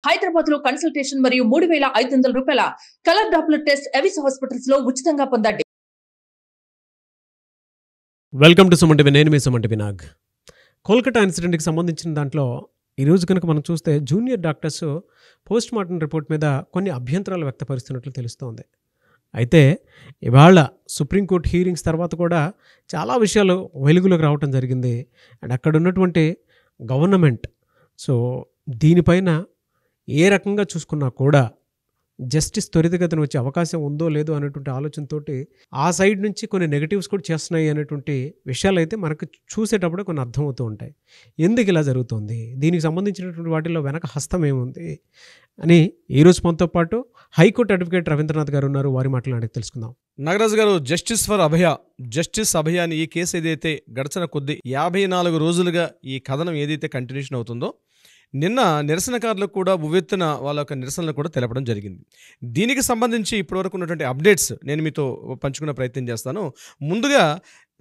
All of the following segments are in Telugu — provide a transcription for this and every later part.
హైదరాబాద్ లో కన్సల్టేషన్ మరియు 3500 రూపాయల colour Doppler test Avis hospitals లో ఉచితంగా పొందండి. Welcome to Suman TV. నేను మీ సుమన్ టీవీ నాగ్. కోల్కతా ఇన్సిడెంట్కి సంబంధించిన దాంట్లో ఈరోజు కనుక మనం చూస్తే junior doctors post mortem report మీద కొన్ని అభ్యంతరాలు వ్యక్తపరుస్తున్నట్లు తెలుస్తోంది. అయితే ఇవాళ సుప్రీంకోర్టు హీరింగ్స్ తర్వాత కూడా చాలా విషయాలు వెలుగులోకి రావటం జరిగింది. అండ్ అక్కడ ఉన్నటువంటి గవర్నమెంట్ దీనిపైన ఏ రకంగా చూసుకున్నా కూడా జస్టిస్ త్వరితగతిన వచ్చే అవకాశం ఉందో లేదో అనేటువంటి ఆలోచనతోటి ఆ సైడ్ నుంచి కొన్ని నెగటివ్స్ కూడా చేస్తున్నాయి అనేటువంటి విషయాలు అయితే మనకు చూసేటప్పుడు కొన్ని అర్థమవుతూ ఉంటాయి. ఎందుకు ఇలా జరుగుతుంది, దీనికి సంబంధించినటువంటి వాటిలో వెనక హస్తం ఏముంది అని ఈరోజు మనతో పాటు హైకోర్టు అడ్వకేట్ రవీంద్రనాథ్ గారు ఉన్నారు. వారి మాట్లాడి తెలుసుకుందాం. నాగరాజు గారు, జస్టిస్ అభయ అని ఈ కేసు ఏదైతే గడిచిన కొద్ది 54 రోజులుగా ఈ కథనం ఏదైతే కంటిన్యూషన్ అవుతుందో, నిన్న నిరసనకారులకు కూడా ఉవ్వెత్తున వాళ్ళ యొక్క నిరసనలు కూడా తెలపడం జరిగింది. దీనికి సంబంధించి ఇప్పటివరకు ఉన్నటువంటి అప్డేట్స్ నేను మీతో పంచుకునే ప్రయత్నం చేస్తాను. ముందుగా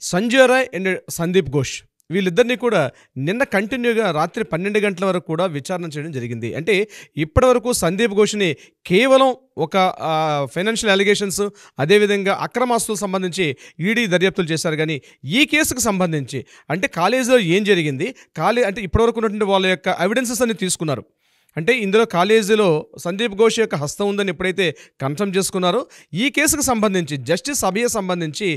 సంజయ్ రాయ్ అండ్ సందీప్ ఘోష్ వీళ్ళిద్దరినీ కూడా నిన్న కంటిన్యూగా రాత్రి 12 గంటల వరకు కూడా విచారణ చేయడం జరిగింది. అంటే ఇప్పటివరకు సందీప్ ఘోష్ని కేవలం ఒక ఫైనాన్షియల్ అలిగేషన్స్, అదేవిధంగా అక్రమాస్తులకు సంబంధించి ఈడీ దర్యాప్తులు చేశారు. కానీ ఈ కేసుకు సంబంధించి అంటే కాలేజీలో ఏం జరిగింది, అంటే ఇప్పటివరకు ఉన్నటువంటి వాళ్ళ యొక్క ఎవిడెన్సెస్ అన్ని తీసుకున్నారు. అంటే ఇందులో కాలేజీలో సందీప్ ఘోష్ యొక్క హస్తం ఉందని ఎప్పుడైతే కన్ఫర్మ్ చేసుకున్నారో, ఈ కేసుకు సంబంధించి జస్టిస్ అభయ సంబంధించి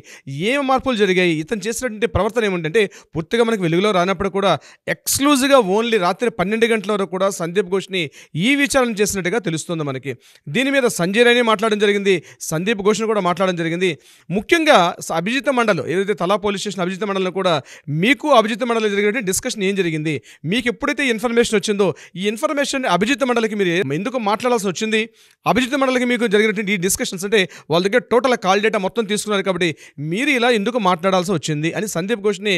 ఏం మార్పులు జరిగాయి, ఇతను చేసినటువంటి ప్రవర్తన ఏమిటంటే పూర్తిగా మనకు వెలుగులో రానప్పుడు కూడా ఎక్స్క్లూజివ్గా ఓన్లీ రాత్రి 12 గంటల వరకు కూడా సందీప్ ఘోష్ని ఈ విచారణ చేసినట్టుగా తెలుస్తుంది మనకి. దీని మీద సంజయ్ రాయ్ని మాట్లాడడం జరిగింది, సందీప్ ఘోష్ని కూడా మాట్లాడడం జరిగింది. ముఖ్యంగా అభిజిత్ మండల్ ఏదైతే తలా పోలీస్ స్టేషన్ అభిజిత్ మండలిలో కూడా మీకు అభిజిత్ మండలిలో జరిగినటువంటి డిస్కషన్ ఏం జరిగింది, మీకు ఎప్పుడైతే ఇన్ఫర్మేషన్ వచ్చిందో ఈ ఇన్ఫర్మేషన్ అభిజిత్ మండలికి మీరు ఎందుకు మాట్లాడాల్సి వచ్చింది, అభిజిత్ మండలికి మీకు జరిగినటువంటి ఈ డిస్కషన్స్ అంటే వాళ్ళ దగ్గర టోటల్ కాల్ డేటా మొత్తం తీసుకున్నారు కాబట్టి మీరు ఇలా ఎందుకు మాట్లాడాల్సి వచ్చింది అని సందీప్ ఘోష్ని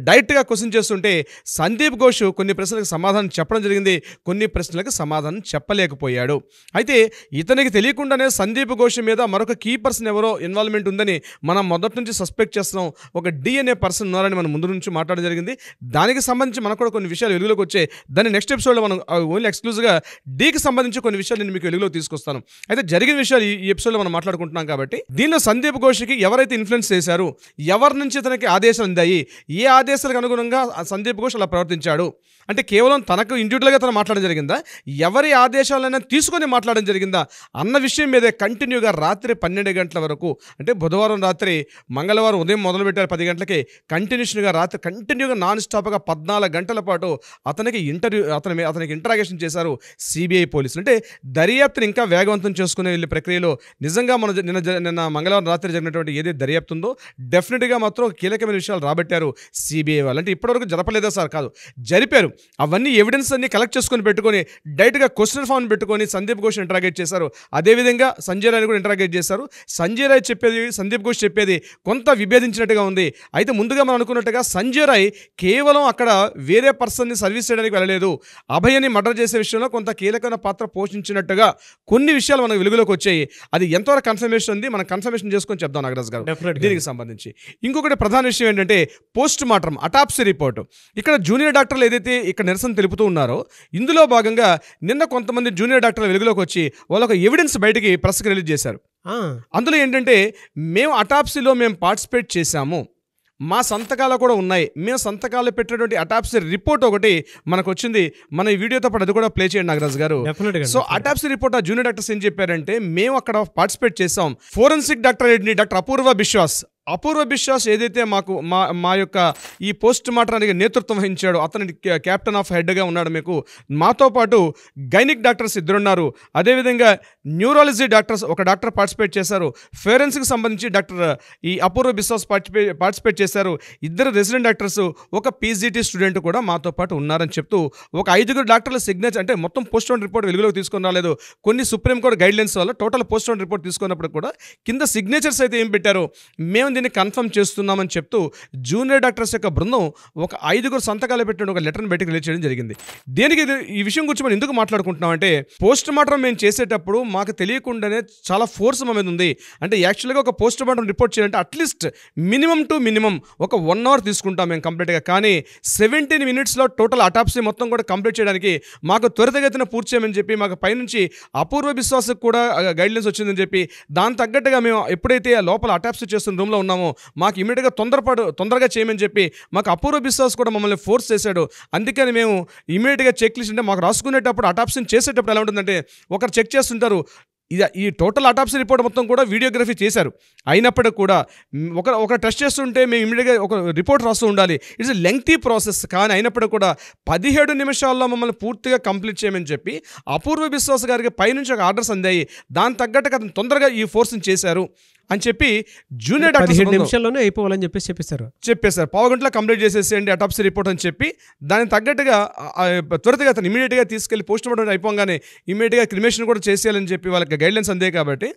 డైరెక్ట్గా క్వశ్చన్ చేస్తుంటే, సందీప్ ఘోష్ కొన్ని ప్రశ్నలకు సమాధానం చెప్పడం జరిగింది, కొన్ని ప్రశ్నలకు సమాధానం చెప్పలేకపోయాడు. అయితే ఇతనికి తెలియకుండానే సందీప్ ఘోష్ మీద మరొక కీ పర్సన్ ఎవరో ఇన్వాల్వ్మెంట్ ఉందని మనం మొదటి నుంచి సస్పెక్ట్ చేస్తున్నాం. ఒక DNA పర్సన్ ఉన్నారని మనం ముందు నుంచి మాట్లాడడం జరిగింది. దానికి సంబంధించి మనకు కూడా కొన్ని విషయాలు వెలుగులోకి వచ్చాయి. దాన్ని నెక్స్ట్ ఎపిసోడ్లో మనం ఓన్లీ ఎక్స్క్లూజివ్గా డీకి సంబంధించి కొన్ని విషయాలు నేను మీకు వెలుగులో తీసుకొస్తాను. అయితే జరిగిన విషయాలు ఈ ఎపిసోడ్లో మనం మాట్లాడుకుంటున్నాం కాబట్టి దీనిలో సందీప్ ఘోష్కి ఎవరైతే ఇన్ఫ్లుయెన్స్ చేశారు, ఎవరి నుంచి ఇతనికి ఆదేశాలు అందాయి, ఏ ఆదేశాలకు అనుగుణంగా సందీప్ ఘోష్ అలా ప్రవర్తించాడు అంటే కేవలం తనకు ఇండివిజువల్గా తను మాట్లాడడం జరిగిందా, ఎవరి ఆదేశాలైనా తీసుకొని మాట్లాడడం జరిగిందా అన్న విషయం మీదే కంటిన్యూగా రాత్రి 12 గంటల వరకు, అంటే బుధవారం రాత్రి మంగళవారం ఉదయం మొదలుపెట్టారు 10 గంటలకి, కంటిన్యూషన్గా రాత్రి కంటిన్యూగా నాన్ స్టాప్గా 14 గంటల పాటు అతనికి ఇంటరాగేషన్ చేశారు సిబిఐ పోలీసులు. అంటే దర్యాప్తుని ఇంకా వేగవంతం చేసుకునే వెళ్ళే ప్రక్రియలో నిజంగా మన నిన్న మంగళవారం రాత్రి జరిగినటువంటి ఏదైతే దర్యాప్తు ఉందో డెఫినెట్గా మాత్రం కీలకమైన విషయాలు రాబట్టారు సిబిఐ వాళ్ళు. అంటే ఇప్పటివరకు జరపలేదా సార్, కాదు జరిపారు. అవన్నీ ఎవిడెన్స్ అన్ని కలెక్ట్ చేసుకొని పెట్టుకొని డైరెక్ట్గా క్వశ్చన్ ఫామ్ పెట్టుకొని సందీప్ ఘోష్ ఇంటరాగేట్ చేశారు. అదేవిధంగా సంజయ్ రాయ్ని కూడా ఇంటరాగేట్ చేశారు. సంజయ్ రాయ్ చెప్పేది సందీప్ ఘోష్ చెప్పేది కొంత విభేదించినట్టుగా ఉంది. అయితే ముందుగా మనం అనుకున్నట్టుగా సంజయ్ రాయ్ కేవలం అక్కడ వేరే పర్సన్ని సర్వీస్ చేయడానికి వెళ్ళలేదు, అభయని మర్డర్ చేసే విషయంలో కొంత కీలకమైన పాత్ర పోషించినట్టుగా కొన్ని విషయాలు మనకు వెలుగులోకి వచ్చాయి. అది ఎంతవరకు కన్ఫర్మేషన్ ఉంది మనం కన్ఫర్మేషన్ చేసుకొని చెప్దాం నాగరాజ్ గారు. దీనికి సంబంధించి ఇంకొకటి ప్రధాన విషయం ఏంటంటే పోస్ట్ మార్టం అటాప్సీ రిపోర్ట్. ఇక్కడ జూనియర్ డాక్టర్లు ఏదైతే ఇక్కడ నిరసన తెలుపుతూ ఉన్నారో ఇందులో భాగంగా నిన్న కొంతమంది జూనియర్ డాక్టర్లు వెలుగులోకి వచ్చి వాళ్ళ ఒక ఎవిడెన్స్ బయటికి ప్రెస్కి రిలీజ్ చేశారు. అందులో ఏంటంటే మేము అటాప్సీలో పార్టిసిపేట్ చేశాము, మా సంతకాలు కూడా ఉన్నాయి, మేము సంతకాలు పెట్టినటువంటి అటాప్సీ రిపోర్ట్ ఒకటి మనకు వచ్చింది. మన ఈ వీడియోతో పాటు అది కూడా ప్లే చేయండి నాగరాజు గారు. సో అటాప్సీ రిపోర్ట్ ఆ జూనియర్ డాక్టర్స్ ఏం చెప్పారంటే, మేము అక్కడ పార్టిసిపేట్ చేసాం. ఫోరెన్సిక్ డాక్టర్ డాక్టర్ అపూర్వ బిశ్వాస్ ఏదైతే మా యొక్క ఈ పోస్ట్ మార్టానికి నేతృత్వం వహించాడో అతని క్యాప్టెన్ ఆఫ్ హెడ్గా ఉన్నాడు. మాతో పాటు గైనిక్ డాక్టర్స్ 2 ఉన్నారు. అదేవిధంగా న్యూరాలజీ డాక్టర్స్ ఒక డాక్టర్ పార్టిసిపేట్ చేశారు. ఫోరెన్సిక్ సంబంధించి డాక్టర్ ఈ అపూర్వ బిశ్వాస్ పార్టిసిపేట్ చేశారు. 2 రెసిడెంట్ డాక్టర్స్, ఒక PGT స్టూడెంట్ కూడా మాతో పాటు ఉన్నారని చెప్తూ ఒక 5 డాక్టర్ల సిగ్నేచర్, అంటే మొత్తం పోస్ట్ మార్టం రిపోర్ట్ వెలుగులోకి తీసుకొని రాలేదు, కొన్ని సుప్రీంకోర్టు గైడ్లైన్స్ వల్ల టోటల్ పోస్ట్ మార్టం రిపోర్ట్ తీసుకున్నప్పుడు కూడా కింద సిగ్నేచర్స్ అయితే ఏం పెట్టారు, మేము సిబ్బందిని కన్ఫర్మ్ చేస్తున్నామని చెప్తూ జూనియర్ డాక్టర్స్ యొక్క బృందం ఒక 5 సంతకాలు పెట్టిన ఒక లెటర్ని బయటకు రిలీజ్ చేయడం జరిగింది. దేనికి ఈ విషయం గురించి మనం ఎందుకు మాట్లాడుకుంటున్నాం అంటే, పోస్ట్ మార్టం మేము చేసేటప్పుడు మాకు తెలియకుండానే చాలా ఫోర్స్ మా మీద ఉంది. అంటే యాక్చువల్గా ఒక పోస్ట్ మార్టం రిపోర్ట్ చేయాలంటే అట్లీస్ట్ మినిమం టు మినిమం ఒక 1 అవర్ తీసుకుంటాం మేము కంప్లీట్గా. కానీ 17 మినిట్స్లో టోటల్ అటాప్సీ మొత్తం కూడా కంప్లీట్ చేయడానికి మాకు త్వరితగతిన పూర్తి చేయమని చెప్పి మాకు పైనుంచి అపూర్వ విశ్వాసకు కూడా గైడ్లైన్స్ వచ్చిందని చెప్పి, దాని తగ్గట్టుగా మేము ఎప్పుడైతే లోపల అటాప్సీ చేస్తున్న రూమ్లో ఉన్నామో మాకు ఇమీడియట్గా తొందరగా చేయమని చెప్పి మాకు అపూర్వ విశ్వాస్ కూడా మమ్మల్ని ఫోర్స్ చేశాడు. అందుకని మేము ఇమీడియట్గా చెక్ లిస్ట్ అంటే మాకు రాసుకునేటప్పుడు అటాప్సీని చేసేటప్పుడు ఎలా ఉంటుందంటే, ఒకరు చెక్ చేస్తుంటారు. ఈ టోటల్ అటాప్సీ రిపోర్ట్ మొత్తం కూడా వీడియోగ్రఫీ చేశారు. అయినప్పటికీ కూడా ఒక టెస్ట్ చేస్తుంటే మేము ఇమీడియట్గా ఒక రిపోర్ట్ రాస్తూ ఉండాలి. It's a lengthy process. కానీ అయినప్పటికీ కూడా 17 నిమిషాల్లో మమ్మల్ని పూర్తిగా కంప్లీట్ చేయమని చెప్పి అపూర్వ విశ్వాస్ గారికి పైనుంచి ఒక ఆర్డర్స్ అందాయి. దాని తగ్గట్టుగా అతను తొందరగా ఈ ఫోర్స్ని చేశారు అని చెప్పి జూనియర్ డాక్టర్ 17 నిమిషాల్లోనే అయిపోవాలని చెప్పేశారు. పావు గంటలో కంప్లీట్ చేసేసేయండి అటాప్సీ రిపోర్ట్ అని చెప్పి, దానికి తగ్గట్టుగా త్వరగా అతను ఇమీడియట్గా తీసుకెళ్లి పోస్ట్ మార్టం అయిపోగానే ఇమీడియట్గా క్రిమేషన్ కూడా చేసేయాలని చెప్పి వాళ్ళకి గైడ్లైన్స్ అందే. కాబట్టి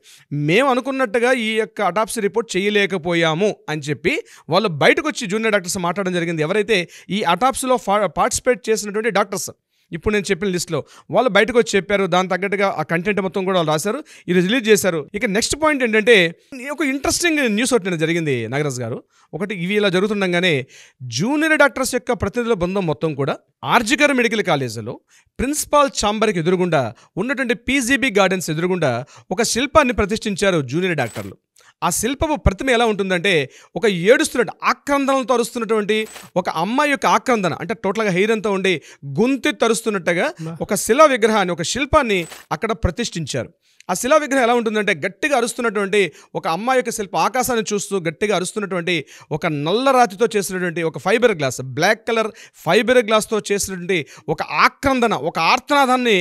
మేము అనుకున్నట్టుగా ఈ యొక్క అటాప్సీ రిపోర్ట్ చేయలేకపోయాము అని చెప్పి వాళ్ళు బయటకు వచ్చి జూనియర్ డాక్టర్స్ మాట్లాడడం జరిగింది. ఎవరైతే ఈ అటాప్సీలో పార్టిసిపేట్ చేసినటువంటి డాక్టర్స్ ఇప్పుడు నేను చెప్పిన లిస్ట్లో వాళ్ళు బయటకు వచ్చి చెప్పారు. దాని తగ్గట్టుగా ఆ కంటెంట్ మొత్తం కూడా వాళ్ళు రాశారు, ఇది రిలీజ్ చేశారు. ఇక నెక్స్ట్ పాయింట్ ఏంటంటే, ఒక ఇంట్రెస్టింగ్ న్యూస్ ఒకటి జరిగింది నాగరాజ్ గారు. ఒకటి ఇవి ఇలా జరుగుతుండగానే జూనియర్ డాక్టర్స్ యొక్క ప్రతినిధుల బృందం మొత్తం కూడా ఆర్జికర్ మెడికల్ కాలేజీలో ప్రిన్సిపాల్ ఛాంబర్కి ఎదురుగుండా ఉన్నటువంటి పీజీబీ గార్డెన్స్ ఎదురుగుండా ఒక శిల్పాన్ని ప్రతిష్ఠించారు జూనియర్ డాక్టర్లు. ఆ శిల్పపు ప్రతిమ ఎలా ఉంటుందంటే, ఒక ఏడుస్తున్నట్టు ఆక్రందనలతో అరుస్తున్నటువంటి ఒక అమ్మాయి యొక్క ఆక్రందన, అంటే టోటల్గా హెయిర్ అంతా ఉండి గొంతు తరుస్తున్నట్టుగా ఒక శిలా విగ్రహాన్ని, ఒక శిల్పాన్ని అక్కడ ప్రతిష్ఠించారు. ఆ శిలా విగ్రహం ఎలా ఉంటుందంటే, గట్టిగా అరుస్తున్నటువంటి ఒక అమ్మాయి యొక్క శిల్పం ఆకాశాన్ని చూస్తూ గట్టిగా అరుస్తున్నటువంటి ఒక నల్ల రాతితో చేసినటువంటి ఒక fibre glass, black colour fibre గ్లాస్తో చేసినటువంటి ఒక ఆక్రందన, ఒక ఆర్తనాదాన్ని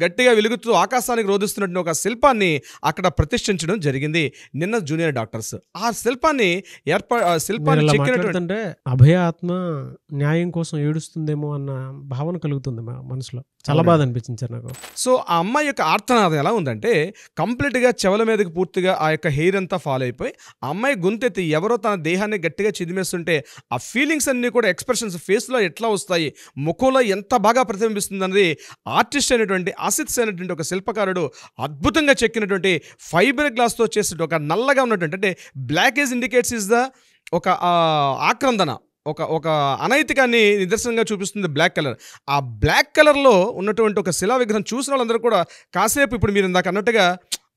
గట్టిగా వెలుగుతూ ఆకాశానికి రోధిస్తున్నటువంటి ఒక శిల్పాన్ని అక్కడ ప్రతిష్ఠించడం జరిగింది నిన్న జూనియర్ డాక్టర్స్. ఆ శిల్పాన్ని చెక్కినటువంటి అభయ ఆత్మ న్యాయం కోసం ఏడుస్తుందేమో అన్న భావన కలుగుతుంది మా మనసులో. చాలా బాధ అనిపించింది సార్ నాకు. సో ఆ అమ్మాయి యొక్క ఆర్తనాదం ఎలా ఉందంటే, కంప్లీట్గా చెవుల మీదకి పూర్తిగా ఆ యొక్క హెయిర్ అంతా ఫాలో అయిపోయి ఆ అమ్మాయి గొంతెత్తి ఎవరో తన దేహాన్ని గట్టిగా చిదిమేస్తుంటే ఆ ఫీలింగ్స్ అన్నీ కూడా ఎక్స్ప్రెషన్స్ ఫేస్లో ఎట్లా వస్తాయి, ముఖంలో ఎంత బాగా ప్రతిబింబిస్తుంది అన్నది ఆర్టిస్ట్ అయినటువంటి ఆసిత్స్ అయినటువంటి ఒక శిల్పకారుడు అద్భుతంగా చెక్కినటువంటి ఫైబర్ గ్లాస్తో చేసిన ఒక నల్లగా ఉన్నటువంటి, అంటే black age indicates is the ఒక ఆక్రందన, ఒక అనైతికాన్ని నిదర్శనంగా చూపిస్తుంది బ్లాక్ కలర్. ఆ బ్లాక్ కలర్లో ఉన్నటువంటి ఒక శిలా విగ్రహం చూసిన వాళ్ళందరూ కూడా కాసేపు ఇప్పుడు మీరు ఇందాక అన్నట్టుగా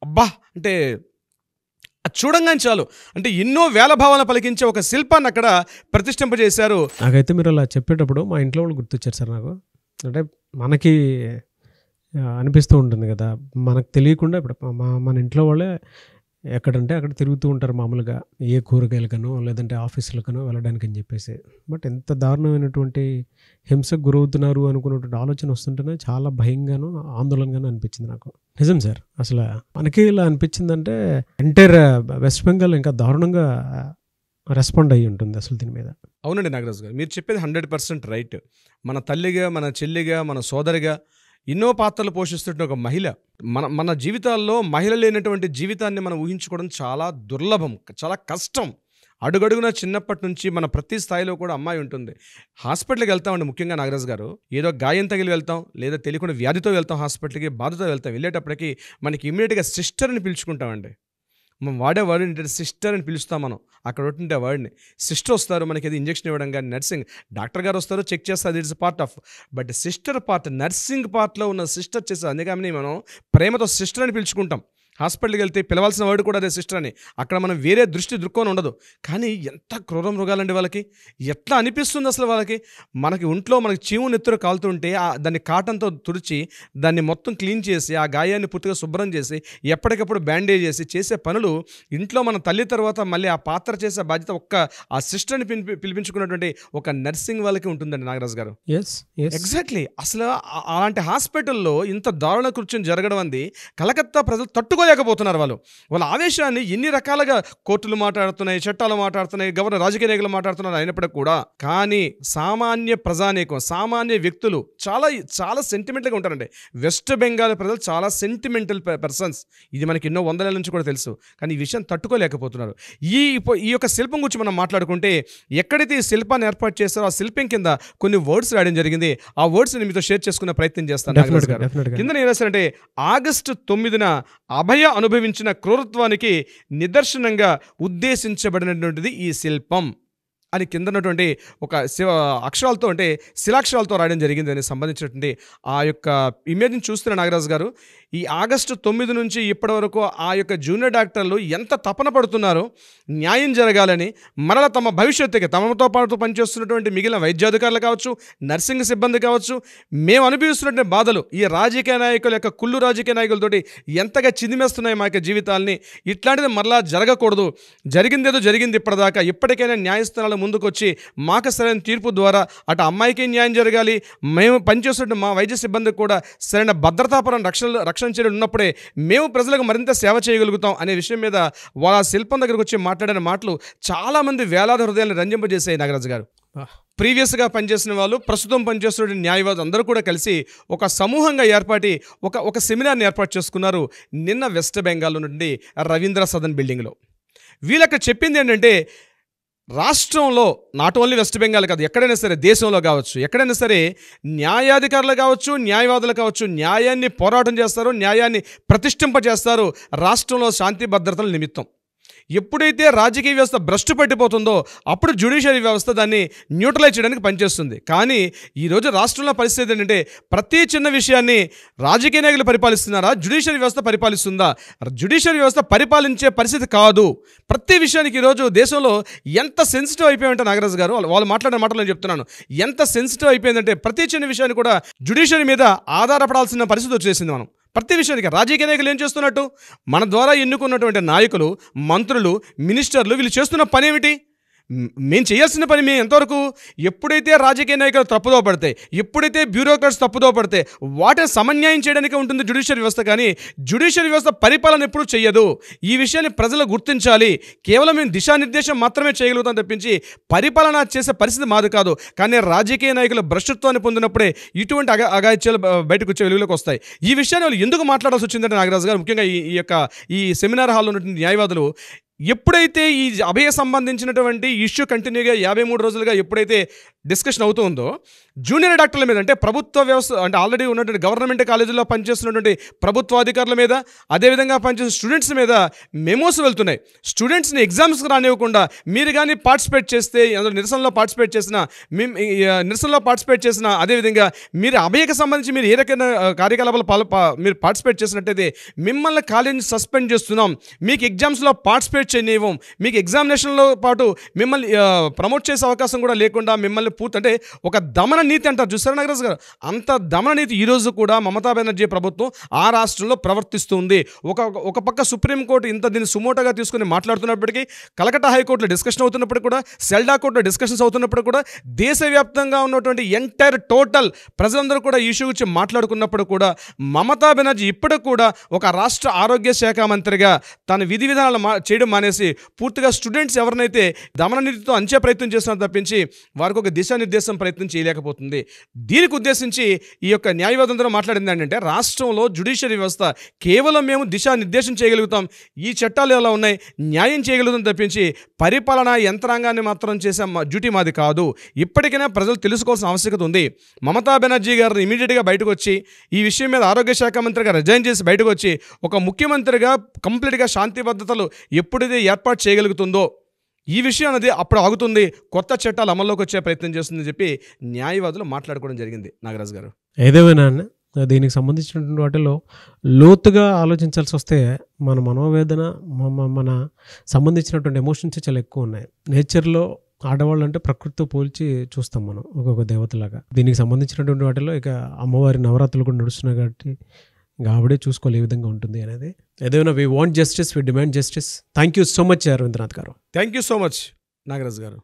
అబ్బా అంటే చూడంగానే చాలు, అంటే ఎన్నో వేల భావాలను పలికించే ఒక శిల్పాన్ని అక్కడ ప్రతిష్ఠింపజేశారు. నాకైతే మీరు అలా చెప్పేటప్పుడు మా ఇంట్లో వాళ్ళు గుర్తొచ్చారు సార్ నాకు. అంటే మనకి అనిపిస్తూ ఉంటుంది కదా, మనకు తెలియకుండా ఇప్పుడు మన ఇంట్లో వాళ్ళే ఎక్కడంటే అక్కడ తిరుగుతూ ఉంటారు మామూలుగా, ఏ కూరగాయలకనో లేదంటే ఆఫీసులకనో వెళ్ళడానికి అని చెప్పేసి. బట్ ఎంత దారుణమైనటువంటి హింసకు గురవుతున్నారు అనుకున్నటువంటి ఆలోచన వస్తుంటేనే చాలా భయంగాను ఆందోళనగాను అనిపించింది నాకు. నిజం సార్, అసలు మనకి ఇలా అనిపించిందంటే ఎంటైర్ వెస్ట్ బెంగాల్ ఇంకా దారుణంగా రెస్పాండ్ అయ్యి ఉంటుంది అసలు దీని మీద. అవునండి నాగరాజు గారు, మీరు చెప్పేది 100% రైట్. మన తల్లిగా, మన చెల్లిగా, మన సోదరిగా ఎన్నో పాత్రలు పోషిస్తున్న ఒక మహిళ, మన జీవితాల్లో మహిళ లేనటువంటి జీవితాన్ని మనం ఊహించుకోవడం చాలా దుర్లభం, చాలా కష్టం. అడుగడుగున చిన్నప్పటి నుంచి మన ప్రతి స్థాయిలో కూడా అమ్మాయి ఉంటుంది. హాస్పిటల్కి వెళ్తామండి, ముఖ్యంగా నాగరాజు గారు, ఏదో గాయం తగిలి వెళ్తాం, లేదా తెలియకుండా వ్యాధితో వెళ్తాం హాస్పిటల్కి, బాధతో వెళ్తాం. వెళ్ళేటప్పటికి మనకి ఇమ్మీడియట్గా సిస్టర్ని పిలుచుకుంటామండి. మనం వాడే వర్డ్ ఏంటంటే సిస్టర్ అని పిలుస్తాం. మనం అక్కడ ఉంటుండే వర్డ్ని సిస్టర్ వస్తారు, మనకి అది ఇంజక్షన్ ఇవ్వడం కానీ, నర్సింగ్ డాక్టర్ గారు వస్తారు, చెక్ చేస్తారు, it's part of. But sister part, nursing పార్ట్లో ఉన్న సిస్టర్ చేస్తారు. అందుకని మనం ప్రేమతో సిస్టర్ అని పిలుచుకుంటాం. హాస్పిటల్కి వెళ్తే పిలవాల్సిన వర్డ్ కూడా అదే సిస్టర్ అని. అక్కడ మనం వేరే దృక్కోణం ఉండదు. కానీ ఎంత క్రూర మృగాలండి వాళ్ళకి, ఎట్లా అనిపిస్తుంది అసలు వాళ్ళకి. మనకి ఒంట్లో మనకి చీము నెత్తురు కాలుతుంటే దాన్ని కాటన్తో తుడిచి దాన్ని మొత్తం క్లీన్ చేసి ఆ గాయాన్ని పూర్తిగా శుభ్రం చేసి ఎప్పటికప్పుడు బ్యాండేజ్ చేసే పనులు ఇంట్లో మన తల్లి తర్వాత మళ్ళీ ఆ పాత్ర చేసే బాధ్యత ఆ సిస్టర్ని పిలిపించుకున్నటువంటి ఒక నర్సింగ్ వాళ్ళకి ఉంటుందండి నాగరాజు గారు. ఎగ్జాక్ట్లీ. అసలు అలాంటి హాస్పిటల్లో ఇంత దారుణ కృత్యం జరగడం అంది కలకత్తా ప్రజలు తట్టుకోలేక తట్టుకోలేకపోతున్నారు. వాళ్ళ ఆవేశాన్ని ఎన్ని రకాలుగా కోర్టులు మాట్లాడుతున్నాయి, చట్టాలు మాట్లాడుతున్నాయి, గవర్నర్ రాజకీయ నాయకులు మాట్లాడుతున్నారు అయినప్పటికీ కూడా, కానీ సామాన్య ప్రజానీకం, సామాన్య వ్యక్తులు చాలా చాలా సెంటిమెంటల్గా ఉంటారండి. వెస్ట్ బెంగాల్ ప్రజలు చాలా సెంటిమెంటల్ పర్సన్స్. ఇది మనకి ఎన్నో వందల నుంచి కూడా తెలుసు. కానీ ఈ విషయం తట్టుకోలేకపోతున్నారు. ఈ యొక్క శిల్పం గురించి మనం మాట్లాడుకుంటే, ఎక్కడైతే ఈ శిల్పాన్ని ఏర్పాటు చేస్తారో ఆ శిల్పం కింద కొన్ని వర్డ్స్ రాయడం జరిగింది. ఆ వర్డ్స్ ని మీతో షేర్ చేసుకునే ప్రయత్నం చేస్తాను. కింద ఏం రాశారంటే, ఆగస్టు 9న అభయ అనుభవించిన క్రూరత్వానికి నిదర్శనంగా ఉద్దేశించబడినటువంటిది ఈ శిల్పం అని కింద ఉన్నటువంటి ఒక అక్షరాలతో, అంటే శిలాక్షరాలతో రాయడం జరిగింది. దానికి సంబంధించినటువంటి ఆ యొక్క ఇమేజ్ని చూస్తున్న నాగరాజు గారు, ఈ ఆగస్టు 9 నుంచి ఇప్పటి వరకు ఆ యొక్క జూనియర్ డాక్టర్లు ఎంత తపన పడుతున్నారో న్యాయం జరగాలని, మరలా తమ భవిష్యత్తుకి తమతో పాటు పనిచేస్తున్నటువంటి మిగిలిన వైద్యాధికారులు కావచ్చు, నర్సింగ్ సిబ్బంది కావచ్చు, మేము అనుభవిస్తున్నటువంటి బాధలు ఈ రాజకీయ నాయకుల యొక్క కుళ్ళు రాజకీయ నాయకులతోటి ఎంతగా చిదిమేస్తున్నాయి మా యొక్క జీవితాలని. ఇట్లాంటిది మరలా జరగకూడదు. జరిగిందేదో జరిగింది ఇప్పటిదాకా. ఇప్పటికైనా న్యాయస్థానాలు ముందుకొచ్చి మాకు సరైన తీర్పు ద్వారా అటు అమ్మాయికి న్యాయం జరగాలి, మేము పనిచేస్తున్న మా వైద్య సిబ్బందికి కూడా సరైన భద్రతాపరం రక్షణ చేయడం ఉన్నప్పుడే మేము ప్రజలకు మరింత సేవ చేయగలుగుతాం అనే విషయం మీద వాళ్ళ శిల్పం దగ్గరకు వచ్చి మాట్లాడిన మాటలు చాలామంది వేలాది హృదయాలను రంజింపజేశాయి. నాగరాజు గారు, ప్రీవియస్గా పనిచేసిన వాళ్ళు, ప్రస్తుతం పనిచేస్తున్న న్యాయవాదులు అందరూ కూడా కలిసి ఒక సమూహంగా ఏర్పాటి ఒక సెమినార్ని ఏర్పాటు చేసుకున్నారు నిన్న వెస్ట్ బెంగాల్ నుండి రవీంద్ర సదన్ బిల్డింగ్లో. వీళ్ళకి చెప్పింది ఏంటంటే, రాష్ట్రంలో నాట్ ఓన్లీ వెస్ట్ బెంగాల్ కాదు, ఎక్కడైనా సరే, దేశంలో కావచ్చు, ఎక్కడైనా సరే న్యాయాధికారులు కావచ్చు, న్యాయవాదులు కావచ్చు, న్యాయాన్ని పోరాటం చేస్తారు, న్యాయాన్ని ప్రతిష్ఠింపజేస్తారు రాష్ట్రంలో శాంతి భద్రతల నిమిత్తం. ఎప్పుడైతే రాజకీయ వ్యవస్థ భ్రష్టు పట్టిపోతుందో అప్పుడు జ్యుడిషియరీ వ్యవస్థ దాన్ని న్యూట్రలైజ్ చేయడానికి పనిచేస్తుంది. కానీ ఈరోజు రాష్ట్రంలో పరిస్థితి ఏంటంటే, ప్రతి చిన్న విషయాన్ని రాజకీయ నాయకులు పరిపాలిస్తున్నారా, జ్యుడిషియరీ వ్యవస్థ పరిపాలిస్తుందా? జ్యుడిషియరీ వ్యవస్థ పరిపాలించే పరిస్థితి కాదు. ప్రతి విషయానికి ఈరోజు దేశంలో ఎంత సెన్సిటివ్ అయిపోయిందంటే, నాగరాజు గారు వాళ్ళు మాట్లాడిన మాటలు నేను చెప్తున్నాను, ఎంత సెన్సిటివ్ అయిపోయిందంటే ప్రతి చిన్న విషయాన్ని కూడా జ్యుడిషియరీ మీద ఆధారపడాల్సిన పరిస్థితి వచ్చేసింది. మనం ప్రతి విషయానికి రాజకీయ నాయకులు ఏం చేస్తున్నట్టు, మన ద్వారా ఎన్నుకున్నటువంటి నాయకులు, మంత్రులు, మినిస్టర్లు వీళ్ళు చేస్తున్న పని ఏమిటి? మేము చేయాల్సిన పని మేము ఎంతవరకు, ఎప్పుడైతే రాజకీయ నాయకులు తప్పుదో పడతాయి, ఎప్పుడైతే బ్యూరోక్రాట్స్ తప్పుదో పడితే వాటిని సమన్యాయం చేయడానికి ఉంటుంది జ్యుడిషియరీ వ్యవస్థ. కానీ జ్యుడిషియరీ వ్యవస్థ పరిపాలన ఎప్పుడు చేయదు. ఈ విషయాన్ని ప్రజలు గుర్తించాలి. కేవలం మేము దిశానిర్దేశం మాత్రమే చేయగలుగుతాం తప్పించి పరిపాలన చేసే పరిస్థితి మాది కాదు. కానీ రాజకీయ నాయకులు భ్రష్టత్వాన్ని పొందినప్పుడే ఇటువంటి అగాయిత్యాలు బయటకు వచ్చే వెలుగులోకి వస్తాయి. ఈ విషయాన్ని వాళ్ళు ఎందుకు మాట్లాడాల్సి వచ్చిందంటే, నాగరాజు గారు, ముఖ్యంగా ఈ సెమినార్ హాల్లో ఉన్నటువంటి న్యాయవాదులు ఎప్పుడైతే ఈ అభయ సంబంధించినటువంటి ఇష్యూ కంటిన్యూగా 53 రోజులుగా ఎప్పుడైతే డిస్కషన్ అవుతూ ఉందో, జూనియర్ డాక్టర్ల మీద, అంటే ప్రభుత్వ వ్యవస్థ, అంటే ఆల్రెడీ ఉన్నటువంటి గవర్నమెంట్ కాలేజీలో పనిచేస్తున్నటువంటి ప్రభుత్వ అధికారుల మీద, అదేవిధంగా పనిచేసే స్టూడెంట్స్ మీద మెమోస్ వెళ్తున్నాయి. స్టూడెంట్స్ని ఎగ్జామ్స్కి రానివ్వకుండా మీరు కానీ పార్టిసిపేట్ చేస్తే, అందులో నిరసనలో పార్టిసిపేట్ చేసిన అదేవిధంగా మీరు అభయకు సంబంధించి మీరు ఏ రకమైన కార్యకలాపాలు మీరు పార్టిసిపేట్ చేసినట్టయితే మిమ్మల్ని కాలేజీని సస్పెండ్ చేస్తున్నాం, మీకు ఎగ్జామ్స్లో పార్టిసిపేట్ చేయనివ్వం, మీకు ఎగ్జామినేషన్లో పాటు మిమ్మల్ని ప్రమోట్ చేసే అవకాశం కూడా లేకుండా మిమ్మల్ని అంటే ఒక దమన నీతి అంటారు చూసారా నాగరాజు గారు, అంత దమన నీతి ఈరోజు కూడా మమతా బెనర్జీ ప్రభుత్వం ఆ రాష్ట్రంలో ప్రవర్తిస్తుంది. ఒక పక్క సుప్రీంకోర్టు ఇంత దీన్ని సుమోటోగా తీసుకుని మాట్లాడుతున్నప్పటికీ, కలకత్తా హైకోర్టులో డిస్కషన్ అవుతున్నప్పుడు కూడా, సెల్డా కోర్టులో డిస్కషన్స్ అవుతున్నప్పుడు కూడా, దేశవ్యాప్తంగా ఉన్నటువంటి ఎంటైర్ టోటల్ ప్రజలందరూ కూడా ఈ ఇష్యూ గురించి మాట్లాడుకున్నప్పుడు కూడా, మమతా బెనర్జీ ఇప్పటికి కూడా ఒక రాష్ట్ర ఆరోగ్య శాఖ మంత్రిగా తన విధి విధానాలు చేయడం మానేసి పూర్తిగా స్టూడెంట్స్ ఎవరినైతే దమన నీతితో అంచే ప్రయత్నం చేస్తున్నారు తప్పించి వారికి ఒక దిశానిర్దేశం ప్రయత్నం చేయలేకపోతుంది. దీనికి ఉద్దేశించి ఈ యొక్క న్యాయవాదులందరూ మాట్లాడింది ఏంటంటే, రాష్ట్రంలో జ్యుడిషియరీ వ్యవస్థ కేవలం మేము దిశానిర్దేశం చేయగలుగుతాం, ఈ చట్టాలు ఎలా ఉన్నాయి న్యాయం చేయగలుగుతాం తప్పించి పరిపాలనా యంత్రాంగాన్ని మాత్రం చేసే డ్యూటీ మాది కాదు. ఇప్పటికైనా ప్రజలు తెలుసుకోవాల్సిన ఆవశ్యకత ఉంది. మమతా బెనర్జీ గారు ఇమీడియట్గా బయటకు వచ్చి ఈ విషయం మీద ఆరోగ్య శాఖ మంత్రిగా రిజైన్ చేసి బయటకు వచ్చి ఒక ముఖ్యమంత్రిగా కంప్లీట్గా శాంతి భద్రతలు ఎప్పుడైతే ఏర్పాటు చేయగలుగుతుందో ఈ విషయం అనేది అప్పుడు ఆగుతుంది, కొత్త చట్టాలు అమల్లోకి వచ్చే ప్రయత్నం చేస్తుందని చెప్పి న్యాయవాదులు మాట్లాడుకోవడం జరిగింది. నాగరాజు గారు, ఏదేమైనా దీనికి సంబంధించినటువంటి వాటిలో లోతుగా ఆలోచించాల్సి వస్తే మన మనోవేదన, మన సంబంధించినటువంటి ఎమోషన్స్ చాలా ఎక్కువ ఉన్నాయి. నేచర్లో ఆడవాళ్ళు అంటే ప్రకృతితో పోల్చి చూస్తాం మనం ఒక్కొక్క దేవతలాగా. దీనికి సంబంధించినటువంటి వాటిలో ఇక అమ్మవారి నవరాత్రులు కూడా నడుస్తున్నాయి కాబట్టి ఇంకా ఆవిడే చూసుకోవాలి ఏ విధంగా ఉంటుంది అనేది. ఏదైనా we want justice, we demand justice. Thank you so much Ravindranath గారు. Thank you so much Nagaraju గారు.